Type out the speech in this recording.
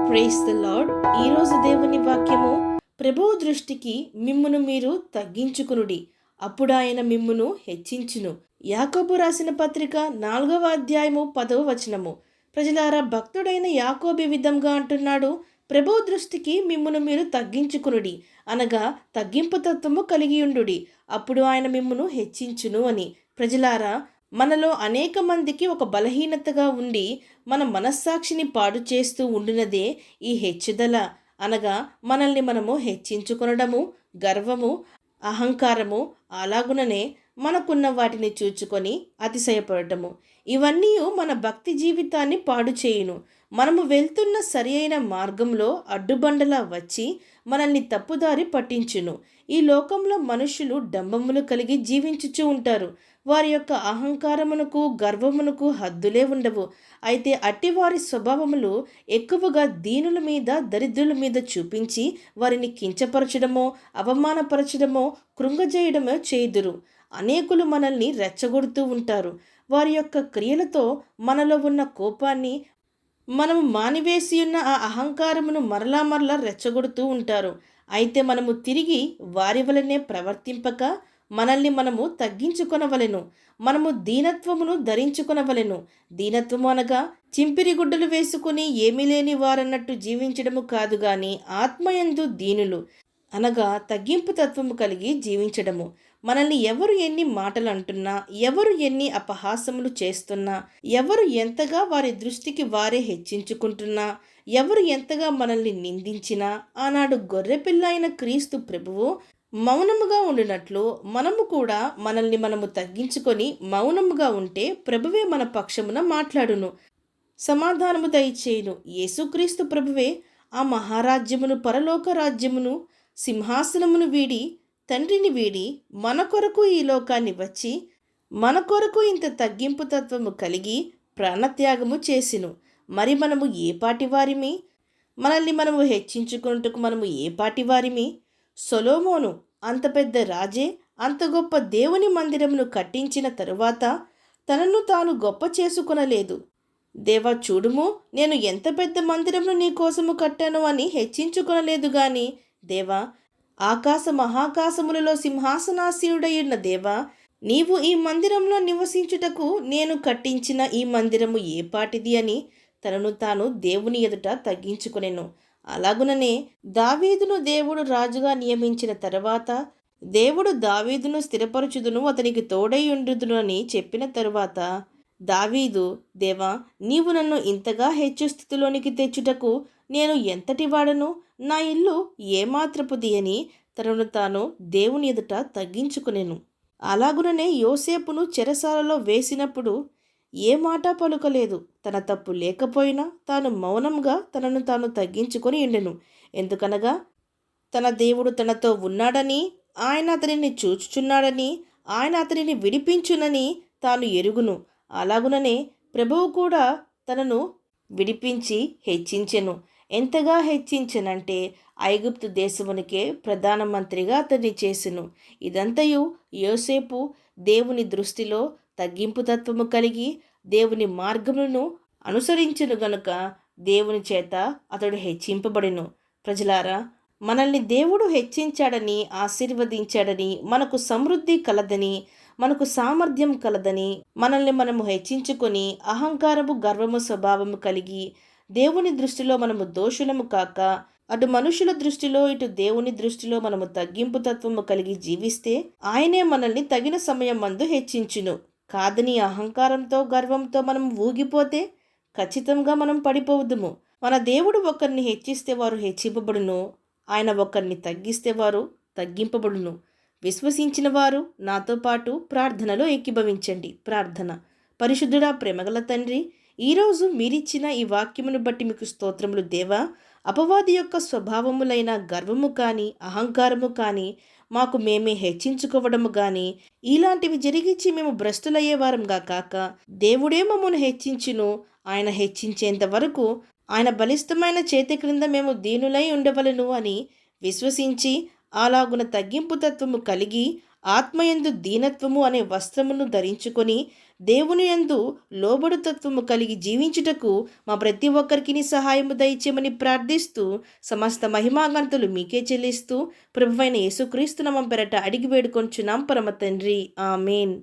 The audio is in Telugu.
Praise the lord. ఈరోజు దేవుని వాక్యము, ప్రభువు దృష్టికి మిమ్మును మీరు తగ్గించుకునుడి, అప్పుడు ఆయన మిమ్మును హెచ్చించును. యాకోబు రాసిన పత్రిక 4వ అధ్యాయము 10వ వచనము. ప్రజలారా, భక్తుడైన యాకోబు ఈ విధంగా అంటున్నాడు, ప్రభువు దృష్టికి మిమ్మును మీరు తగ్గించుకునుడి, అనగా తగ్గింపు తత్వము కలిగియుండుడి, అప్పుడు ఆయన మిమ్మును హెచ్చించును అని. ప్రజలారా, మనలో అనేక మందికి ఒక బలహీనతగా ఉండి మన మనస్సాక్షిని పాడు చేస్తూ ఉండినదే ఈ హెచ్చుదల, అనగా మనల్ని మనము హెచ్చించుకొనడము, గర్వము, అహంకారము, అలాగుననే మనకున్న వాటిని చూచుకొని అతిశయపడటము. ఇవన్నీ మన భక్తి జీవితాన్ని పాడు చేయును. మనము వెళ్తున్న సరి అయిన మార్గంలో అడ్డుబండలా వచ్చి మనల్ని తప్పుదారి పట్టించును. ఈ లోకంలో మనుషులు డంబములు కలిగి జీవించుచూ ఉంటారు. వారి యొక్క అహంకారమునకు, గర్వమునకు హద్దులే ఉండవు. అయితే అట్టివారి స్వభావములు ఎక్కువగా దీనుల మీద, దరిద్రుల మీద చూపించి వారిని కించపరచడమో, అవమానపరచడమో, కృంగజేయడమో చేయుదురు. అనేకులు మనల్ని రెచ్చగొడుతూ ఉంటారు. వారి యొక్క క్రియలతో మనలో ఉన్న కోపాన్ని, మనము మానివేసి ఉన్న ఆ అహంకారమును మరలా మరలా రెచ్చగొడుతూ ఉంటారు. అయితే మనము తిరిగి వారి వలనే ప్రవర్తింపక మనల్ని మనము తగ్గించుకొనవలెను. మనము దీనత్వమును ధరించుకొనవలెను. దీనత్వము అనగా చింపిరి గుడ్డలు వేసుకుని ఏమీ లేని వారన్నట్టు జీవించడము కాదు గాని, ఆత్మయందు దీనులు, అనగా తగ్గింపు తత్వము కలిగి జీవించడము. మనల్ని ఎవరు ఎన్ని మాటలు అంటున్నా, ఎవరు ఎన్ని అపహాసములు చేస్తున్నా, ఎవరు ఎంతగా వారి దృష్టికి వారే హెచ్చించుకుంటున్నా, ఎవరు ఎంతగా మనల్ని నిందించినా, ఆనాడు గొర్రెపిల్ల అయిన క్రీస్తు ప్రభువు మౌనముగా ఉండినట్లు మనము కూడా మనల్ని మనము తగ్గించుకొని మౌనముగా ఉంటే ప్రభువే మన పక్షమున మాట్లాడును, సమాధానము దయచేయును. యేసుక్రీస్తు ప్రభువే ఆ మహారాజ్యమును, పరలోక రాజ్యమును, సింహాసనమును వీడి, తండ్రిని వీడి మన కొరకు ఈ లోకాన్ని వచ్చి మన కొరకు ఇంత తగ్గింపు తత్వము కలిగి ప్రాణత్యాగము చేసిను. మరి మనము ఏ పాటి వారిమి? మనల్ని మనము హెచ్చించుకున్నట్టుకు మనము ఏ పాటి వారిమి? సొలొమోను అంత పెద్ద రాజే అంత గొప్ప దేవుని మందిరమును కట్టించిన తరువాత తనను తాను గొప్ప చేసుకొనలేదు. దేవా, చూడుము, నేను ఎంత పెద్ద మందిరమును నీ కోసము కట్టాను అని హెచ్చించుకొనలేదు గాని, దేవా, ఆకాశ మహాకాశములలో సింహాసనాసీనుడయున్న దేవా, నీవు ఈ మందిరంలో నివసించుటకు నేను కట్టించిన ఈ మందిరము ఏ పాటిది అని తనను తాను దేవుని ఎదుట తగ్గించుకొనెను. అలాగుననే దావీదును దేవుడు రాజుగా నియమించిన తరువాత, దేవుడు దావీదును స్థిరపరచుదును, అతనికి తోడైయుండుదును అని చెప్పిన తరువాత, దావీదు, దేవా, నీవు నన్ను ఇంతగా హెచ్చు స్థితిలోనికి తెచ్చుటకు నేను ఎంతటి వాడను? నా ఇల్లు ఏమాత్రపుది అని తనను తాను దేవుని ఎదుట తగ్గించుకునేను. అలాగుననే యోసేపును చెరసాలలో వేసినప్పుడు ఏ మాట పలుకలేదు. తన తప్పు లేకపోయినా తాను మౌనంగా తనను తాను తగ్గించుకొని ఉండెను. ఎందుకనగా తన దేవుడు తనతో ఉన్నాడని, ఆయన అతనిని చూచుచున్నాడని, ఆయన అతనిని విడిపించునని తాను ఎరుగును. అలాగుననే ప్రభువు కూడా తనను విడిపించి హెచ్చించెను. ఎంతగా హెచ్చించెనంటే ఐగుప్తు దేశమునికే ప్రధానమంత్రిగా అతన్ని చేసెను. ఇదంతయు యోసేపు దేవుని దృష్టిలో తగ్గింపు తత్వము కలిగి దేవుని మార్గములను అనుసరించును గనుక దేవుని చేత అతడు హెచ్చింపబడెను. ప్రజలారా, మనల్ని దేవుడు హెచ్చించాడని, ఆశీర్వదించాడని, మనకు సమృద్ధి కలదని, మనకు సామర్థ్యం కలదని మనల్ని మనము హెచ్చించుకొని అహంకారము, గర్వము స్వభావము కలిగి దేవుని దృష్టిలో మనము దోషులము కాక, అటు మనుషుల దృష్టిలో ఇటు దేవుని దృష్టిలో మనము తగ్గింపు తత్వము కలిగి జీవిస్తే ఆయనే మనల్ని తగిన సమయం మందు హెచ్చించును. కాదని అహంకారంతో, గర్వంతో మనం ఊగిపోతే ఖచ్చితంగా మనం పడిపోవద్దుము. మన దేవుడు ఒకరిని హెచ్చిస్తే వారు హెచ్చింపబడును, ఆయన ఒకరిని తగ్గిస్తే వారు తగ్గింపబడును. విశ్వసించిన వారు నాతో పాటు ప్రార్థనలో ఏకీభవించండి. ప్రార్థన. పరిశుద్ధుడా, ప్రేమగల తండ్రి, ఈరోజు మీరిచ్చిన ఈ వాక్యమును బట్టి మీకు స్తోత్రములు దేవా. అపవాది యొక్క స్వభావములైన గర్వము కానీ, అహంకారము కానీ, మాకు మేమే హెచ్చించుకోవడము కానీ, ఇలాంటివి జరిగించి మేము భ్రష్టులయ్యే వారంగా కాక, దేవుడే మమ్మను హెచ్చించును. ఆయన హెచ్చించేంత వరకు ఆయన బలిష్టమైన చేతి క్రింద మేము దీనులై ఉండవలను అని విశ్వసించి, అలాగున తగ్గింపు తత్వము కలిగి ఆత్మయందు దీనత్వము అనే వస్త్రమును ధరించుకొని దేవుని యందు లోబడు తత్వము కలిగి జీవించుటకు మా ప్రతి ఒక్కరికి నీ సహాయము దయచేయమని ప్రార్థిస్తూ సమస్త మహిమాగంతులు మీకే చెల్లిస్తూ ప్రభువైన యేసుక్రీస్తు నామం పేరట అడిగి వేడుకొంచున్నాం పరమ తండ్రి. ఆమేన్.